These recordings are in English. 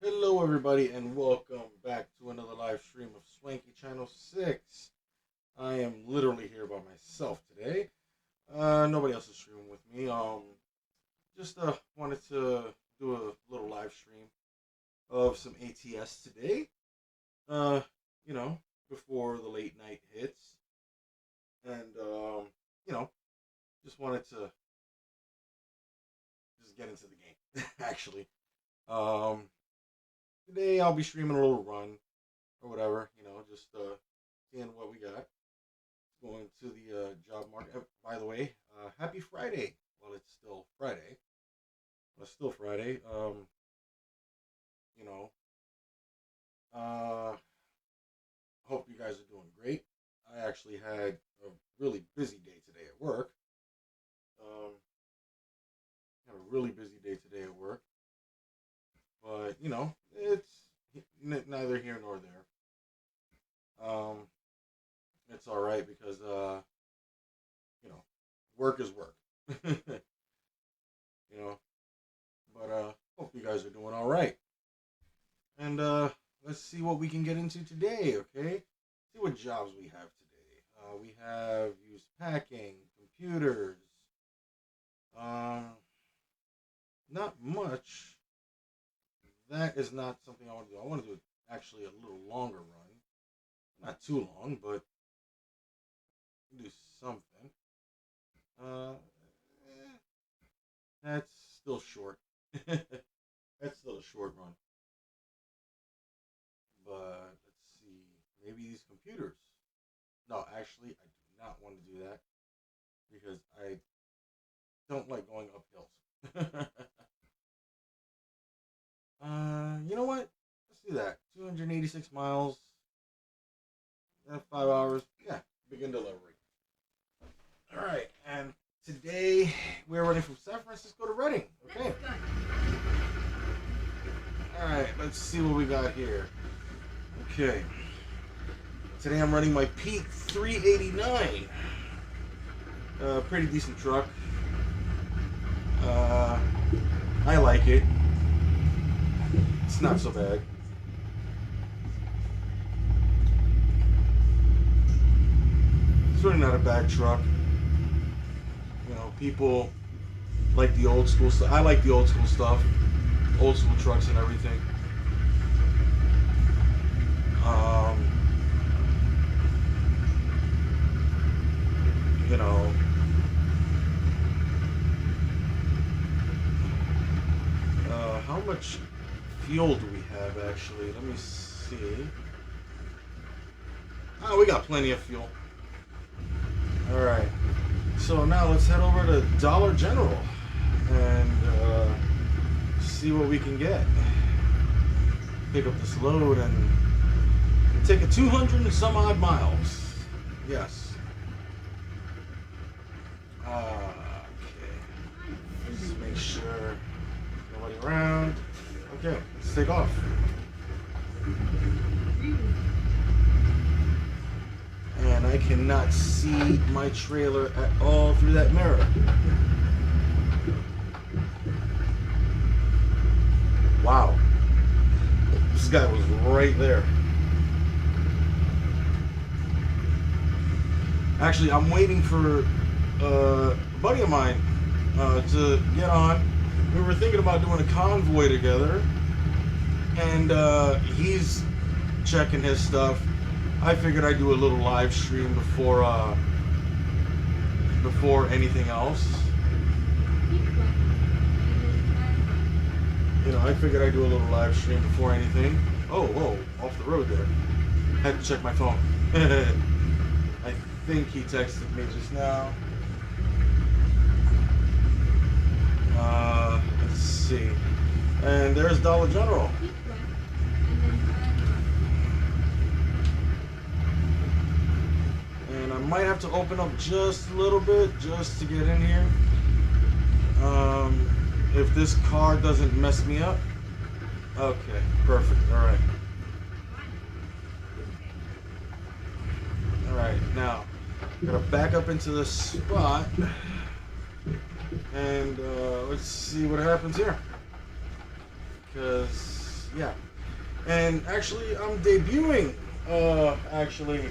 Hello, everybody, and welcome back to another live stream of Swanky Channel 6. I am literally here by myself today. Nobody else is streaming with me. Just wanted to do a little live stream of some ATS today. Uh, you know, before the late night hits, and you know, just wanted to just get into the game. Actually, um, today I'll be streaming a little run or whatever. Just seeing what we got. Going to the job market. By the way, happy Friday. Well, it's still Friday. Well, it's still Friday. You know, uh, hope you guys are doing great. I actually had a really busy day today at work. Um, had a really busy day today at work, but it's neither here nor there. Um, it's all right because you know, work is work. you know, but hope you guys are doing all right. And let's see what we can get into today. Okay, see what jobs we have today. We have used packing, computers. Um, not much. That is not something I want to do. I want to do actually a little longer run. Not too long, but do something. Uh, eh, that's still short. That's still a short run. But let's see. Maybe these computers. No, actually, I do not want to do that because I don't like going up hills. You know what? Let's do that. 286 miles. 5 hours. Yeah, begin delivery. All right, and today we're running from San Francisco to Reading. Okay. All right, let's see what we got here. Okay. Today I'm running my Peak 389. Pretty decent truck. Uh, I like it. It's not so bad. It's really not a bad truck. People like the old school stuff. I like the old school stuff, old school trucks and everything. Um, you know, how much fuel do we have actually? Let me see. Oh, we got plenty of fuel. All right. So now let's head over to Dollar General and see what we can get. Pick up this load and take it 200 and some odd miles. Yes. Okay. Just make sure nobody around. Okay, let's take off. And I cannot see my trailer at all through that mirror. Wow. This guy was right there. Actually, I'm waiting for a buddy of mine to get on. We were thinking about doing a convoy together, and he's checking his stuff. I figured I'd do a little live stream before anything else. I figured I'd do a little live stream before anything. Oh, whoa, off the road there. Had to check my phone. I think he texted me just now. Let's see. And there's Dollar General. And I might have to open up just a little bit just to get in here. If this car doesn't mess me up. Okay, perfect. Alright. Alright, now gotta back up into this spot. And let's see what happens here. Because yeah. And actually, I'm debuting. Actually,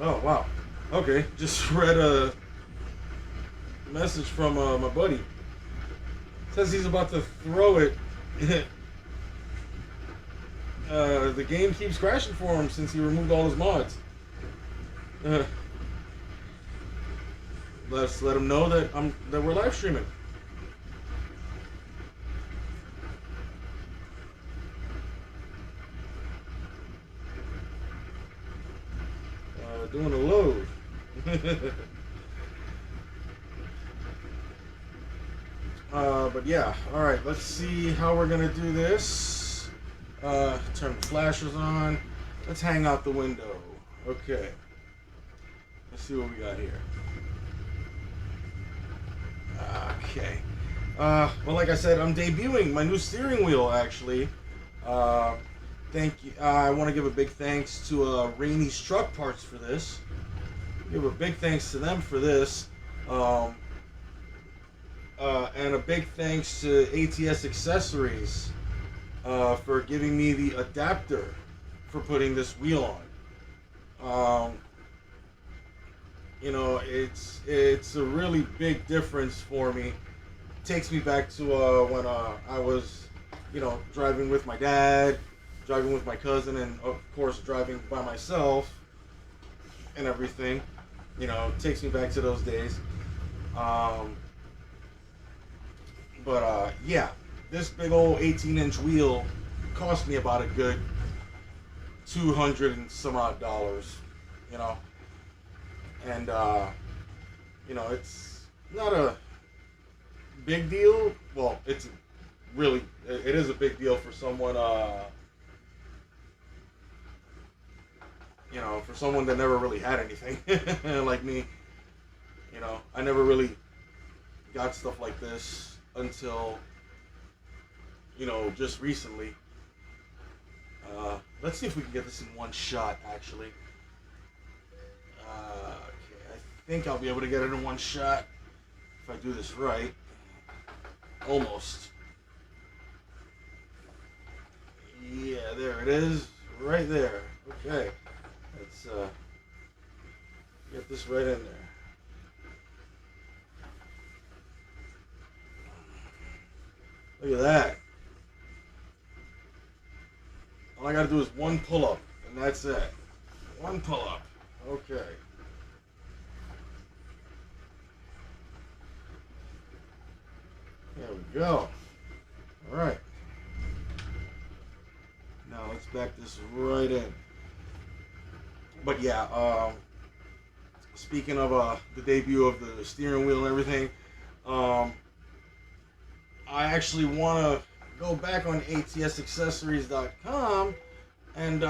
oh wow. Okay, just read a message from my buddy. Says he's about to throw it. The game keeps crashing for him since he removed all his mods. Uh, let's let him know that we're live streaming. Doing a load. But yeah, all right. Let's see how we're gonna do this. Turn the flashers on. Let's hang out the window. Okay. Let's see what we got here. Okay. Well, like I said, I'm debuting my new steering wheel, actually. Thank you. I want to give a big thanks to Rainey's Truck Parts for this. Give a big thanks to them for this. And a big thanks to ATS Accessories for giving me the adapter for putting this wheel on. You know, it's a really big difference for me. It takes me back to when I was, driving with my dad, driving with my cousin, and of course driving by myself and everything. It takes me back to those days. But yeah, this big old 18-inch wheel cost me about a good $200 and some odd dollars, and it's not a big deal. Well, it is a big deal for someone, for someone that never really had anything like me. I never really got stuff like this until, just recently. Let's see if we can get this in one shot, actually. Okay, I think I'll be able to get it in one shot if I do this right. Almost. Yeah, there it is. Right there. Okay. Let's get this right in there. Look at that. All I gotta do is one pull-up, and that's it. One pull-up. Okay. There we go. All right. Now let's back this right in. But yeah, speaking of the debut of the steering wheel and everything, I actually want to go back on ATSaccessories.com, and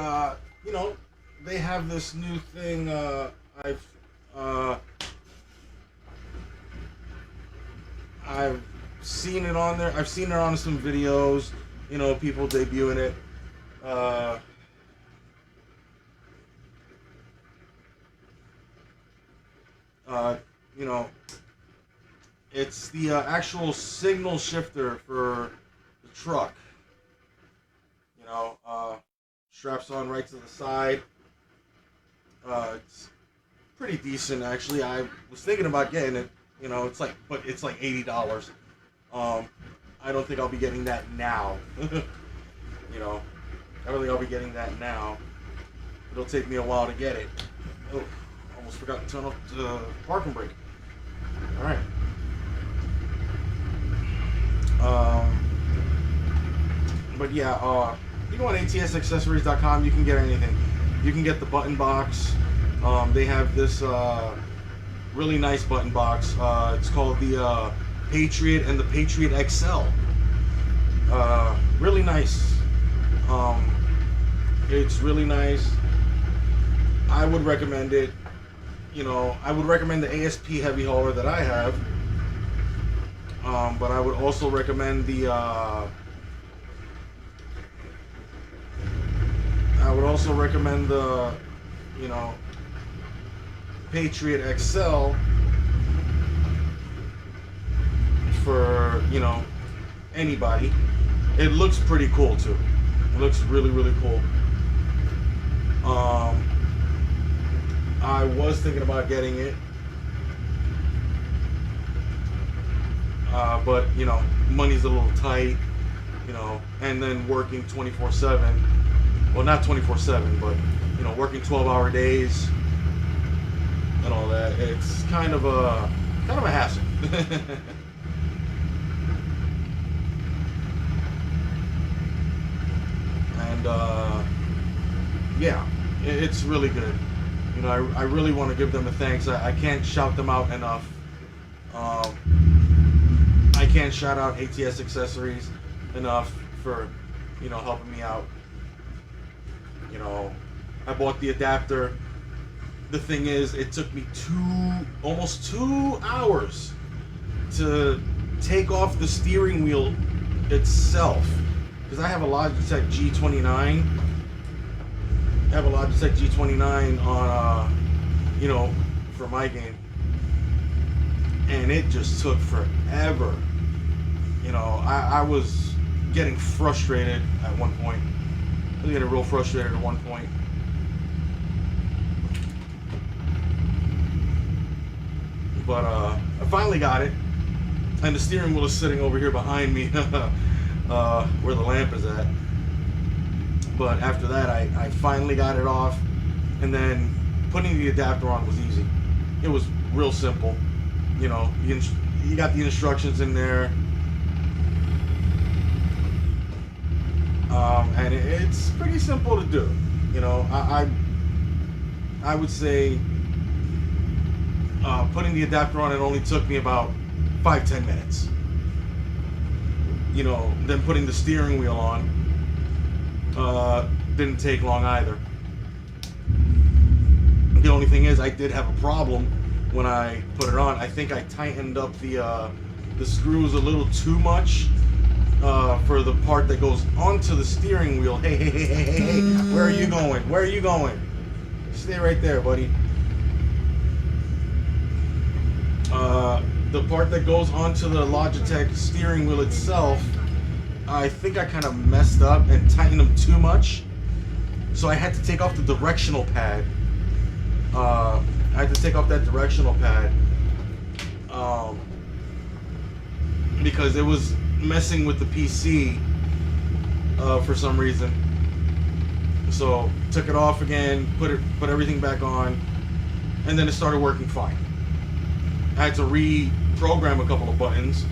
they have this new thing. I've seen it on there. I've seen it on some videos. People debuting it. It's the actual signal shifter for the truck. Straps on right to the side. It's pretty decent, actually. I was thinking about getting it. It's like $80. I don't think I'll be getting that now. I don't think I'll be getting that now. It'll take me a while to get it. Oh, almost forgot to turn off the parking brake. All right. But yeah, you go on ATSaccessories.com, you can get anything. You can get the button box. They have this really nice button box. It's called the Patriot and the Patriot XL. Really nice. It's really nice. I would recommend it. I would recommend the ASP heavy hauler that I have. But I would also recommend the Patriot XL for, you know, anybody. It looks pretty cool too. It looks really, really cool. I was thinking about getting it, but you know, money's a little tight, you know, and then working 24/7. Well, not 24/7, but you know, working 12-hour days and all that. It's kind of a hassle. And yeah, it's really good. You know, I really want to give them a thanks. I can't shout them out enough. I can't shout out ATS Accessories enough for, you know, helping me out. You know, I bought the adapter. The thing is, it took me almost 2 hours to take off the steering wheel itself, because I have a Logitech G29. I have a Logitech G29 on, you know, for my game, and it just took forever. You know, I was getting frustrated at one point. I was getting real frustrated at one point. But I finally got it, and the steering wheel is sitting over here behind me, where the lamp is at. But after that, I finally got it off, and then putting the adapter on was easy. It was real simple. You know, you got the instructions in there, and it's pretty simple to do. You know, I would say putting the adapter on, it only took me about 5-10 minutes. You know, then putting the steering wheel on didn't take long either. The only thing is, I did have a problem when I put it on. I think I tightened up the screws a little too much for the part that goes onto the steering wheel. Hey, where are you going? Where are you going? Stay right there, buddy. The part that goes onto the Logitech steering wheel itself, I think I kind of messed up and tightened them too much. So I had to take off the directional pad. I had to take off that directional pad because it was messing with the PC for some reason. So took it off again, put everything back on, and then it started working fine. I had to reprogram a couple of buttons.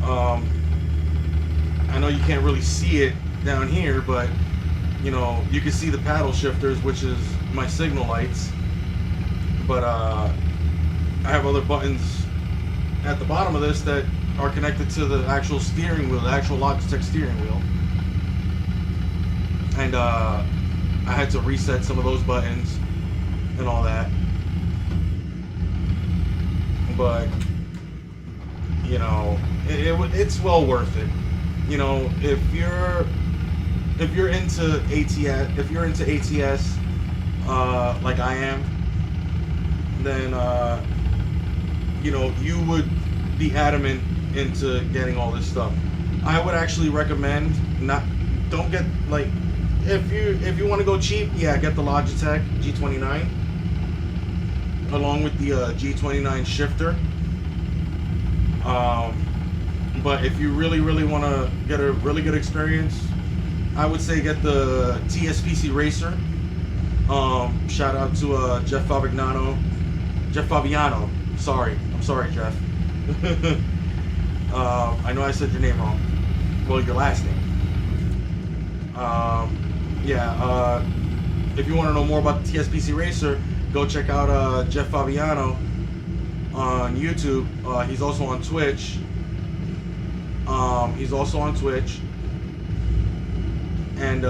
I know you can't really see it down here, but you know, you can see the paddle shifters, which is my signal lights. But I have other buttons at the bottom of this that are connected to the actual steering wheel, the actual Logitech steering wheel. And I had to reset some of those buttons and all that. But you know, it's well worth it. You know, if you're into ATS, like I am, then you know, you would be adamant into getting all this stuff. I would actually recommend don't get, like, if you want to go cheap, yeah, get the Logitech G29 along with the G29 shifter. But if you really want to get a really good experience, I would say get the TSPC Racer. Shout out to Jeff Fabiano. Sorry, I'm sorry, Jeff. I know I said your name wrong. Well, your last name. Yeah. If you want to know more about the TSPC Racer, go check out Jeff Fabiano on YouTube. He's also on Twitch. And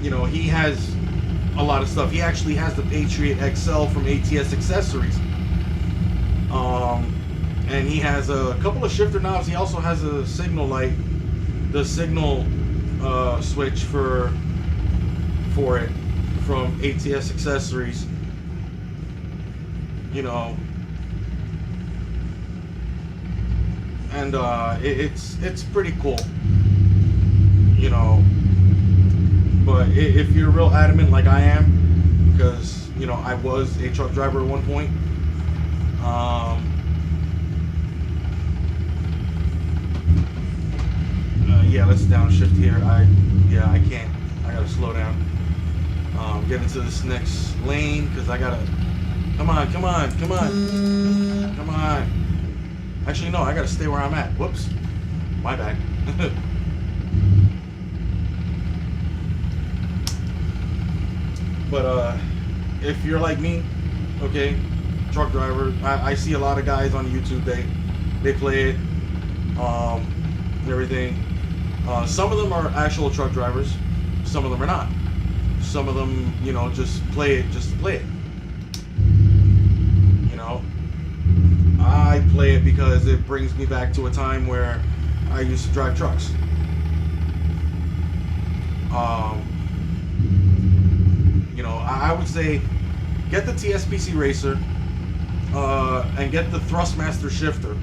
you know, he has a lot of stuff. He actually has the Patriot XL from ATS Accessories. And he has a couple of shifter knobs. He also has a signal light, the signal switch for it from ATS Accessories. you know, and it's pretty cool, you know. But if you're real adamant like I am, because you know I was a truck driver at one point. Yeah, let's downshift here. I can't. I gotta slow down. Get into this next lane because I gotta. Come on, come on, come on, come on. Actually, no, I gotta stay where I'm at. Whoops, my bad. But if you're like me, okay, truck driver, I see a lot of guys on YouTube. They play it, and everything. Some of them are actual truck drivers. Some of them are not. Some of them, you know, just play it just to play it. You know, I play it because it brings me back to a time where I used to drive trucks. You know, I would say get the TSPC Racer and get the Thrustmaster Shifter.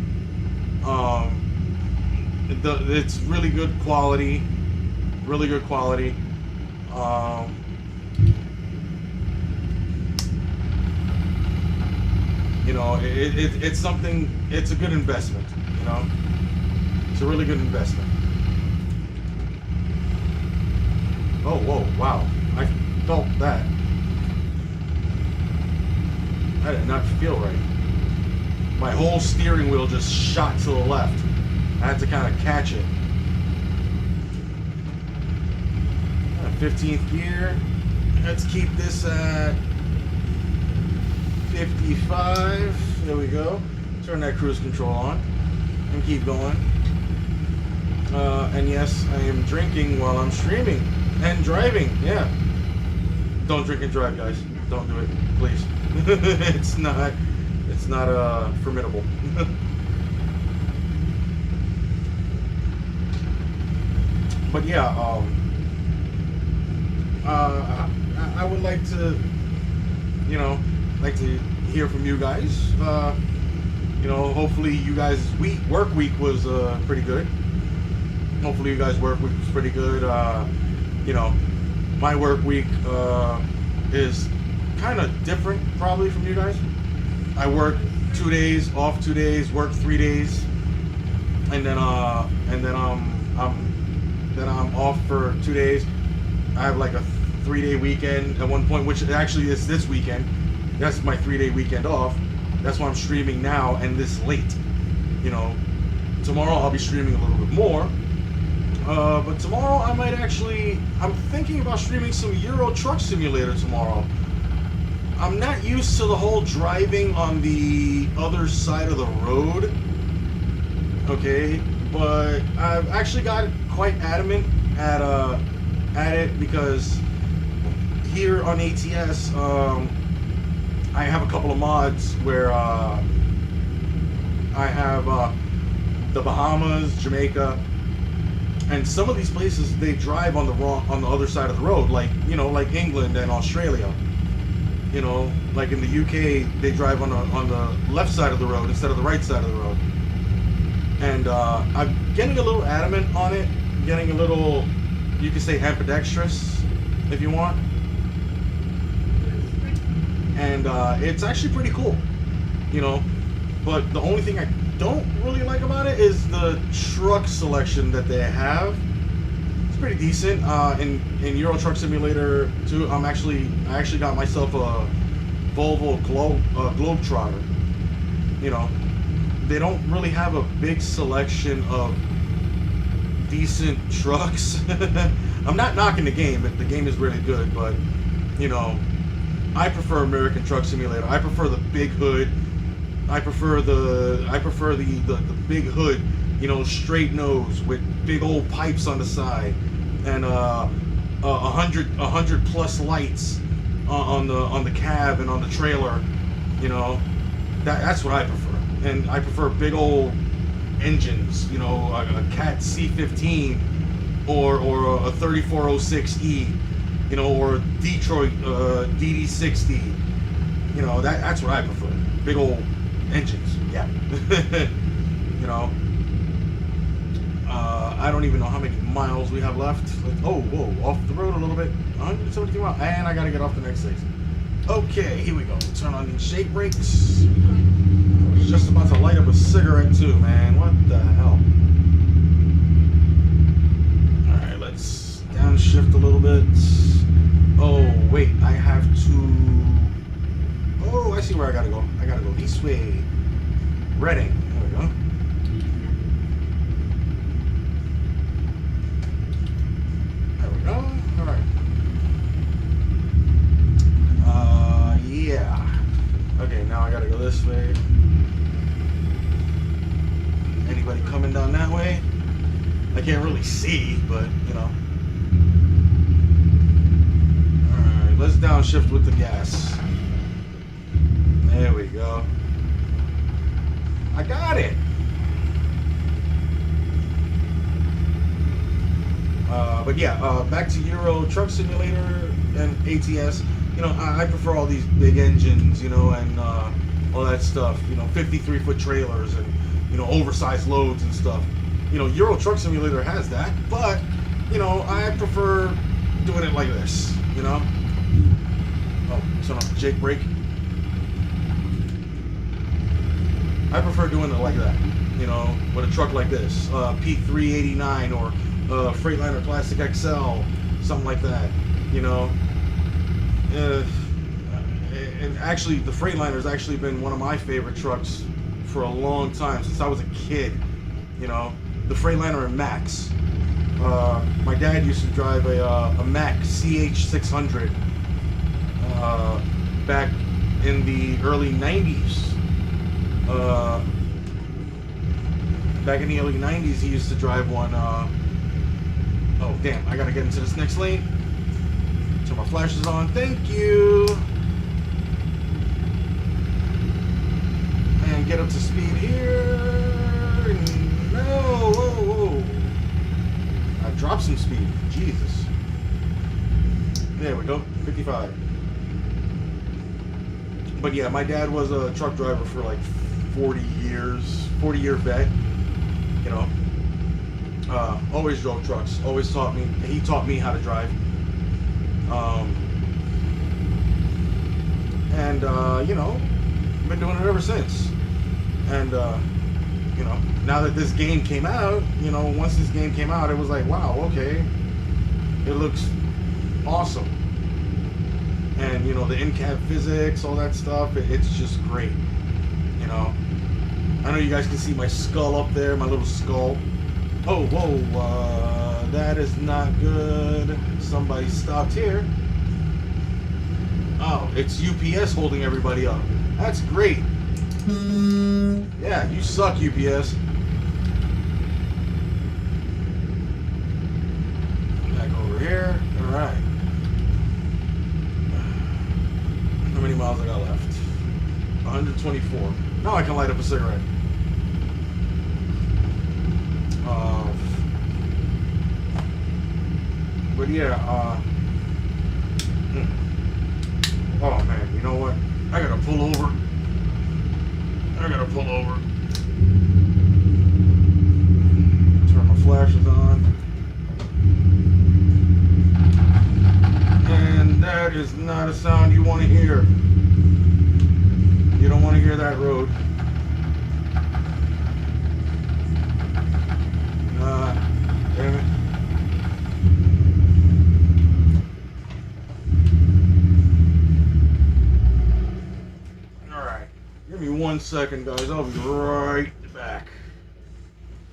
It's really good quality, really good quality. You know, it's something. It's a good investment. You know, it's a really good investment. Oh, whoa, wow! I felt that. I did not feel right. My whole steering wheel just shot to the left. I had to kind of catch it. 15th gear. Let's keep this at 55. There we go. Turn that cruise control on and keep going. And yes, I am drinking while I'm streaming and driving. Yeah. Don't drink and drive, guys. Don't do it, please. It's not formidable. But yeah, I would like to, you know, hear from you guys. You know, hopefully you guys' work week was pretty good. Hopefully you guys' work week was pretty good. You know, my work week is kind of different probably from you guys. I work 2 days, off 2 days, work 3 days, and then I'm off for 2 days. I have like a 3-day weekend at one point, which actually is this weekend. That's my 3-day weekend off. That's why I'm streaming now and this late. You know, tomorrow I'll be streaming a little bit more. But tomorrow I might actually, I'm thinking about streaming some Euro Truck Simulator tomorrow. I'm not used to the whole driving on the other side of the road. Okay, but I've actually got quite adamant at it because here on ATS, I have a couple of mods where I have the Bahamas, Jamaica, and some of these places they drive on the other side of the road, like, you know, like England and Australia. You know, like in the UK, they drive on the left side of the road instead of the right side of the road. And I'm getting a little adamant on it, getting a little, you could say ambidextrous, if you want. And it's actually pretty cool, you know. But the only thing I don't really like about it is the truck selection that they have. It's pretty decent. In Euro Truck Simulator 2, I actually got myself a Volvo Globetrotter. You know, they don't really have a big selection of decent trucks. I'm not knocking the game, but the game is really good. But you know, I prefer American Truck Simulator. I prefer the big hood. I prefer the big hood, you know, straight nose with big old pipes on the side, and 100 plus lights on the cab and on the trailer. You know, that's what I prefer. And I prefer big old engines. You know, a Cat C15 or a 3406E. You know, or a Detroit DD60. You know, that's what I prefer. Big old engines. Yeah. You know. I don't even know how many miles we have left. Oh, whoa, off the road a little bit. 172 miles. And I gotta get off the next six. Okay, here we go. Turn on these shake brakes. I was just about to light up a cigarette too, man. What the hell? Alright, let's downshift a little bit. Oh, wait, I have to... Oh, I see where I gotta go. I gotta go this way. Reading. There we go. Alright. Yeah. Okay, now I gotta go this way. Anybody coming down that way? I can't really see, but, you know. Alright, let's downshift with the gas. There we go. I got it! But yeah, back to Euro Truck Simulator and ATS. You know, I prefer all these big engines, you know, and all that stuff. You know, 53-foot trailers and, you know, oversized loads and stuff. You know, Euro Truck Simulator has that, but, you know, I prefer doing it like this, you know. Oh, turn off the Jake brake. I prefer doing it like that, you know, with a truck like this, P389 or Freightliner Classic XL, something like that, you know. And actually, the Freightliner's actually been one of my favorite trucks for a long time, since I was a kid, you know. The Freightliner and Max. My dad used to drive a Mack CH600 back in the early 90s. Back in the early 90s, he used to drive one. Oh, damn, I gotta get into this next lane. Turn my flashes on. Thank you. And get up to speed here. No, whoa. I dropped some speed. Jesus. There we go, 55. But yeah, my dad was a truck driver for like 40 years, 40-year vet, you know. Always drove trucks, always taught me, he taught me how to drive. You know, been doing it ever since. And, you know, now that this game came out, you know, once this game came out, it was like, wow, okay, it looks awesome. And, you know, the in-cab physics, all that stuff, it's just great, you know. I know you guys can see my skull up there, my little skull. Oh, whoa, that is not good. Somebody stopped here. Oh, it's UPS holding everybody up. That's great. Yeah, you suck, UPS. Back over here. All right. How many miles I got left? 124. Now I can light up a cigarette. But yeah, oh man, you know what? I gotta pull over. Turn my flashes on. And that is not a sound you want to hear. You don't want to hear that road. Damn it. Alright. Give me 1 second, guys. I'll be right back.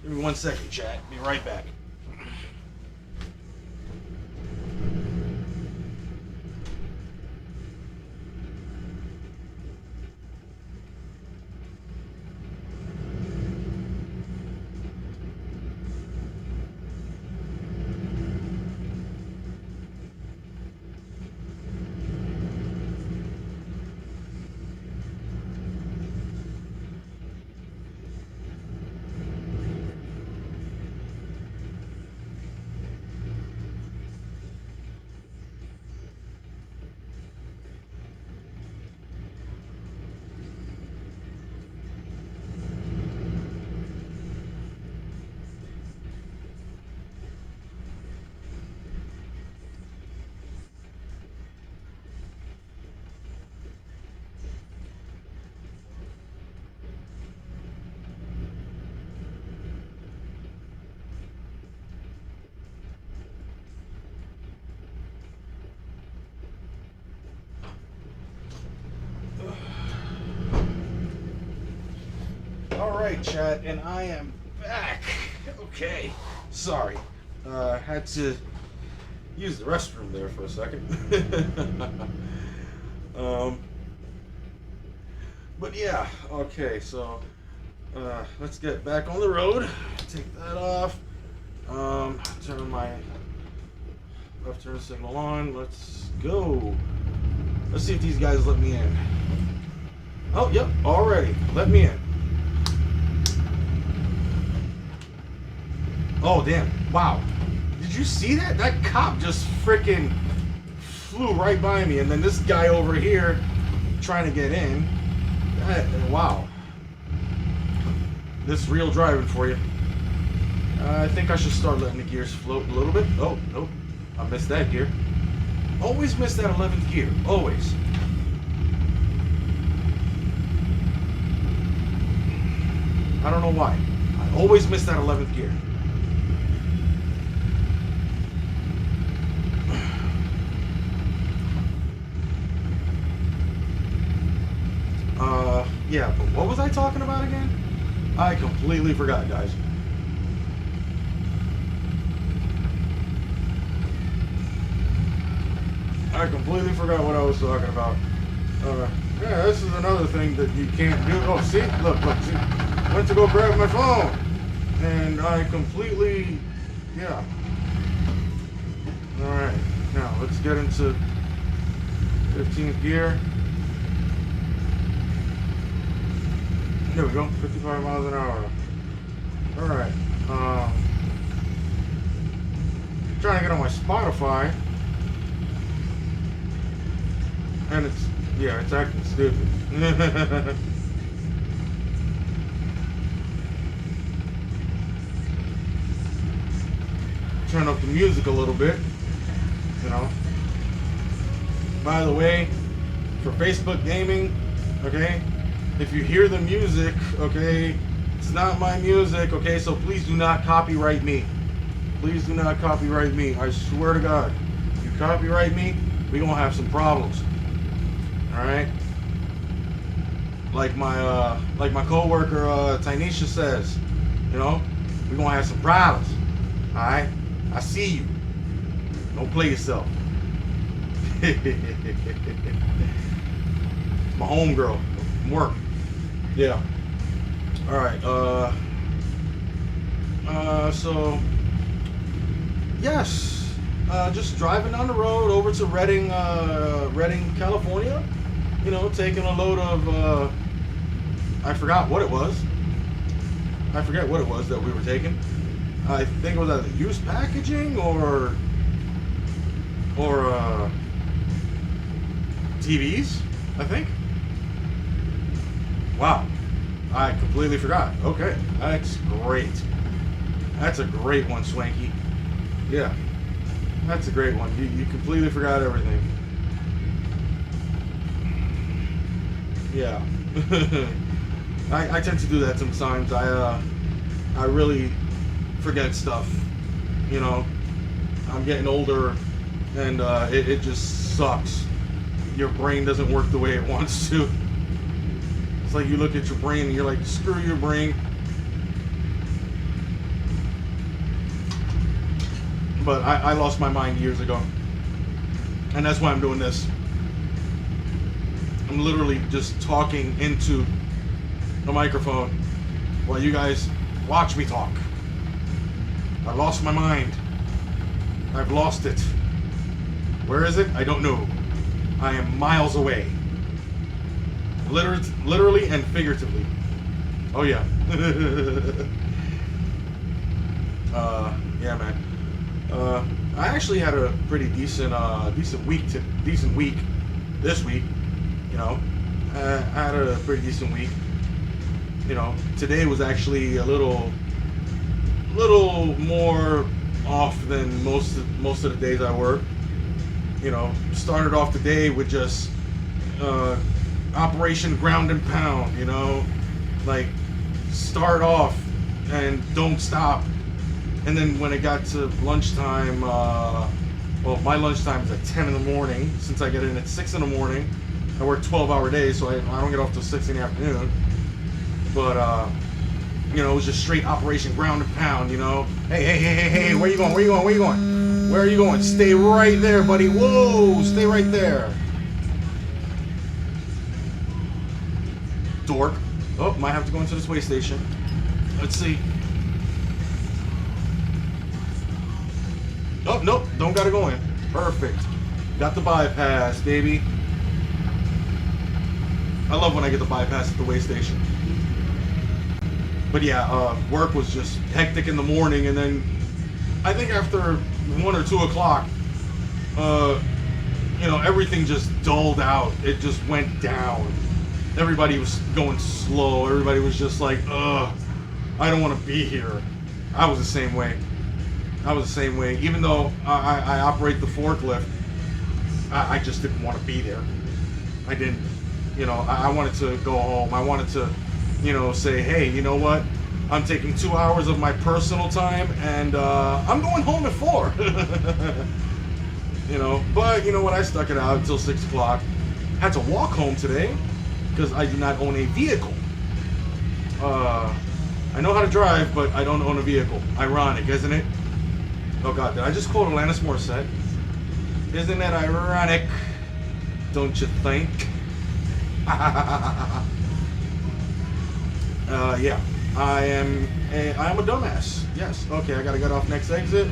Give me 1 second, chat. Be right back. Alright, chat, and I am back. Okay. Sorry. Had to use the restroom there for a second. But yeah, okay, so let's get back on the road. Take that off. Turn my left turn signal on. Let's go. Let's see if these guys let me in. Oh, yep, already. Let me in. Oh, damn. Wow. Did you see that? That cop just freaking flew right by me. And then this guy over here trying to get in. Wow. This real driving for you. I think I should start letting the gears float a little bit. Oh, nope. I missed that gear. Always miss that 11th gear. Always. I don't know why. I always miss that 11th gear. Yeah, but what was I talking about again? I completely forgot, guys. I completely forgot what I was talking about. Yeah, this is another thing that you can't do. Oh, see? Look, see? Went to go grab my phone. And I completely, yeah. Alright, now let's get into 15th gear. There we go, 55 miles an hour. Alright, trying to get on my Spotify. And it's, yeah, it's acting stupid. Turn up the music a little bit, you know. By the way, for Facebook Gaming, okay, if you hear the music, okay, it's not my music, okay, so please do not copyright me. Please do not copyright me. I swear to God. If you copyright me, we're gonna have some problems. Alright? Like my co-worker Tynesha says, you know, we're gonna have some problems. Alright? I see you. Don't play yourself. It's my homegirl from work. Yeah. Alright, so yes. Just driving down the road over to Redding, California. You know, taking a load of I forgot what it was. I forget what it was that we were taking. I think it was either used packaging or TVs, I think. Wow, I completely forgot. Okay, that's great. That's a great one, Swanky. Yeah, that's a great one. You completely forgot everything. Yeah. I tend to do that sometimes. I really forget stuff. You know, I'm getting older, and it just sucks. Your brain doesn't work the way it wants to. It's like you look at your brain and you're like, screw your brain. But I lost my mind years ago. And that's why I'm doing this. I'm literally just talking into the microphone while you guys watch me talk. I lost my mind. I've lost it. Where is it? I don't know. I am miles away. Literally and figuratively. Oh yeah. Yeah, man. I actually had a pretty decent week this week. You know, I had a pretty decent week. You know, today was actually a little more off than most of the days I work. You know, started off the day with just Operation Ground and Pound. You know, like start off and don't stop. And then when it got to lunchtime, well, my lunchtime is at 10 in the morning. Since I get in at 6 in the morning, I work 12-hour days, so I don't get off till 6 in the afternoon. But You know, it was just straight Operation Ground and Pound, you know. Hey, where you going? Where you going? Where you going? Where are you going? Stay right there, buddy. Whoa, stay right there. Dork. Oh, might have to go into this way station. Let's see. Oh, nope, don't gotta go in. Perfect. Got the bypass, baby. I love when I get the bypass at the way station. But yeah, work was just hectic in the morning, and then I think after 1 or 2 o'clock, you know, everything just dulled out. It just went down. Everybody was going slow. Everybody was just like, ugh, I don't want to be here. I was the same way. Even though I operate the forklift, I just didn't want to be there. I didn't. You know, I wanted to go home. I wanted to, you know, say, hey, you know what? I'm taking 2 hours of my personal time, and I'm going home at 4. You know, but you know what? I stuck it out until 6 o'clock. Had to walk home today because I do not own a vehicle. I know how to drive, but I don't own a vehicle. Ironic, isn't it? Oh God, did I just quote Alanis Morissette? Isn't that ironic? Don't you think? Yeah, I am a dumbass. Yes. Okay, I gotta get off next exit.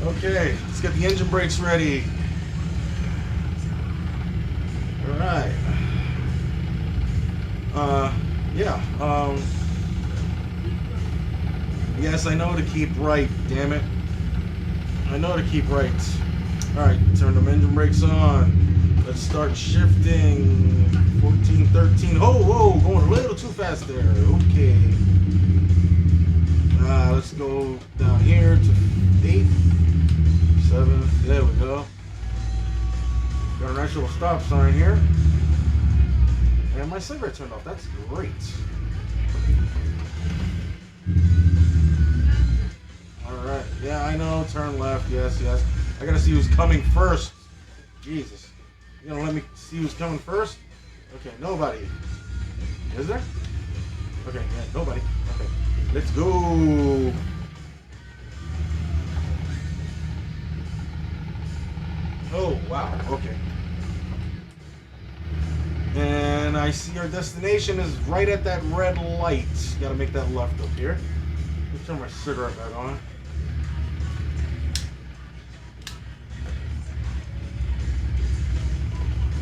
Okay, let's get the engine brakes ready. All right. Yeah. Yes, I know to keep right. Damn it. I know to keep right. All right, turn the engine brakes on. Let's start shifting. 14, 13. Oh, whoa, going a little too fast there. Okay. Let's go down here to 8th, 7th. There we go. Got a nice little stop sign here. And my cigarette turned off. That's great. Alright. Yeah, I know. Turn left. Yes, yes. I gotta see who's coming first. Jesus. You gonna let me see who's coming first? Okay, nobody. Is there? Okay, yeah, nobody. Okay. Let's go. Oh, wow. Okay. And I see our destination is right at that red light. Gotta make that left up here. Let me turn my cigarette back on.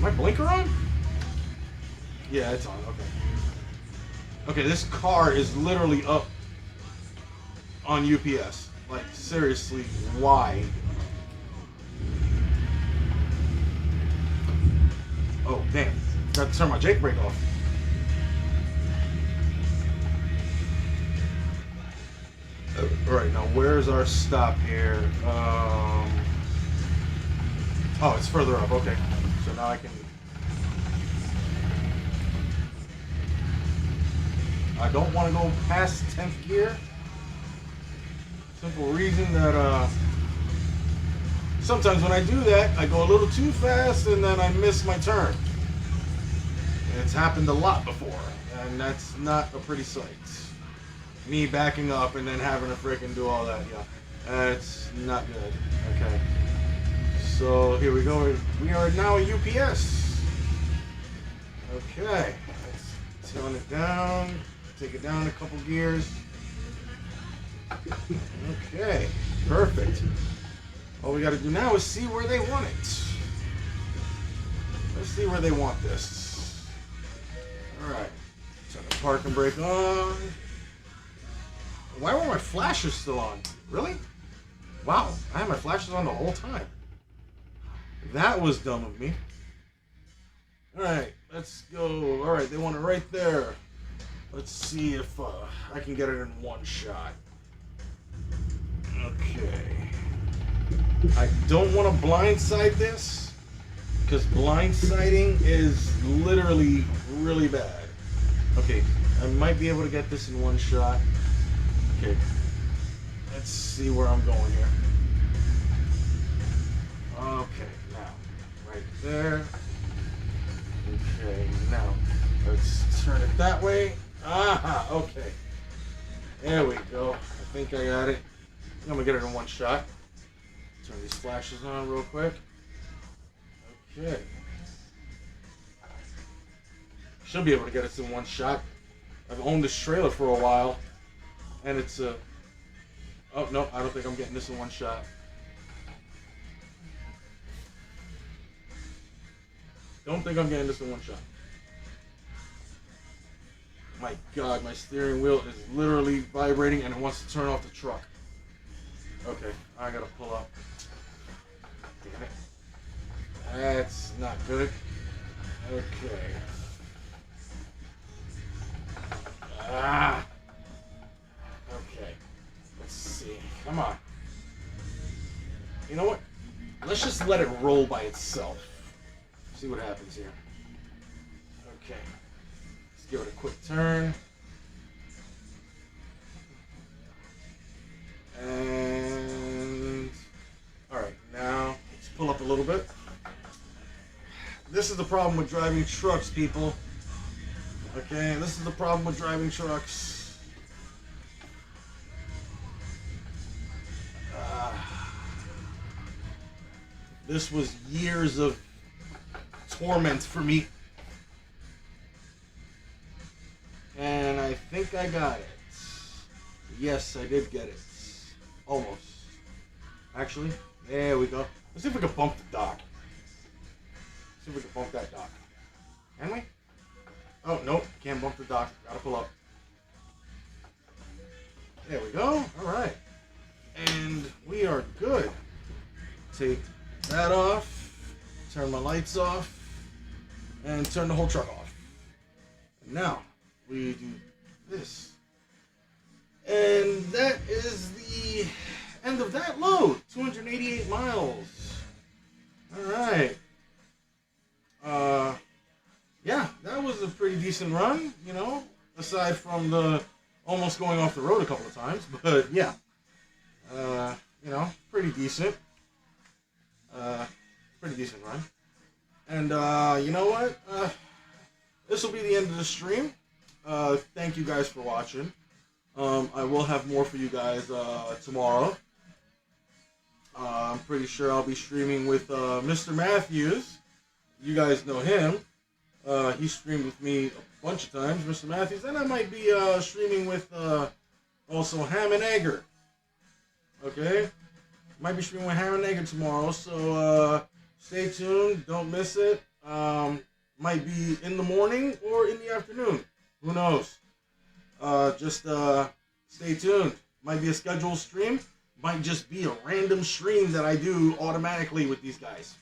My blinker on? Yeah, it's on. Okay. Okay, this car is literally up on UPS. Like, seriously, why? Oh, damn. Got to turn my Jake brake off. Alright, now where's our stop here? Oh, it's further up. Okay. So now I can... I don't want to go past 10th gear. Simple reason that sometimes when I do that, I go a little too fast and then I miss my turn. And it's happened a lot before, and that's not a pretty sight. Me backing up and then having to frickin' do all that, yeah. That's not good. Okay. So here we go. We are now at UPS. Okay. Let's tone it down. Take it down a couple gears. Okay. Perfect. All we got to do now is see where they want it. Let's see where they want this. Alright. Turn the parking brake on. Why were my flashers still on? Really? Wow. I had my flashers on the whole time. That was dumb of me. Alright. Let's go. Alright. They want it right there. Let's see if I can get it in one shot. Okay. I don't want to blindside this, because blindsiding is literally really bad. Okay, I might be able to get this in one shot. Okay, let's see where I'm going here. Okay, now, right there. Okay, now, let's turn it that way. Ah, okay. There we go. I think I got it. I'm gonna get it in one shot. Turn these flashes on real quick. Okay. Should be able to get it in one shot. I've owned this trailer for a while, and it's a. Oh no, I don't think I'm getting this in one shot. Don't think I'm getting this in one shot. My God, my steering wheel is literally vibrating and it wants to turn off the truck. Okay, I gotta pull up. Damn it. That's not good. Okay. Ah. Okay. Let's see. Come on. You know what? Let's just let it roll by itself. See what happens here. Okay. Let's give it a quick turn. And alright, now let's pull up a little bit. This is the problem with driving trucks, people. Okay, this is the problem with driving trucks. This was years of torment for me. And I think I got it. Yes, I did get it. Almost. Actually, there we go. Let's see if we can bump the dock. See if we can bump that dock. Can we? Oh, nope. Can't bump the dock. Gotta pull up. There we go. Alright. And we are good. Take that off. Turn my lights off. And turn the whole truck off. And now, we do this. And that is the end of that load. 288 miles. Alright. Yeah, that was a pretty decent run, you know, aside from the almost going off the road a couple of times, but yeah, you know, pretty decent run. And, you know what, this will be the end of the stream. Thank you guys for watching. I will have more for you guys, tomorrow. I'm pretty sure I'll be streaming with, Mr. Matthews. You guys know him. He streamed with me a bunch of times, Mr. Matthews. And I might be streaming with also Ham and Egger. Okay? Might be streaming with Ham and Egger tomorrow, so stay tuned. Don't miss it. Might be in the morning or in the afternoon. Who knows? Just stay tuned. Might be a scheduled stream. Might just be a random stream that I do automatically with these guys.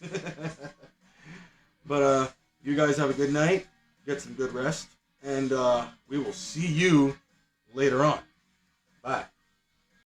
But you guys have a good night, get some good rest, and we will see you later on. Bye.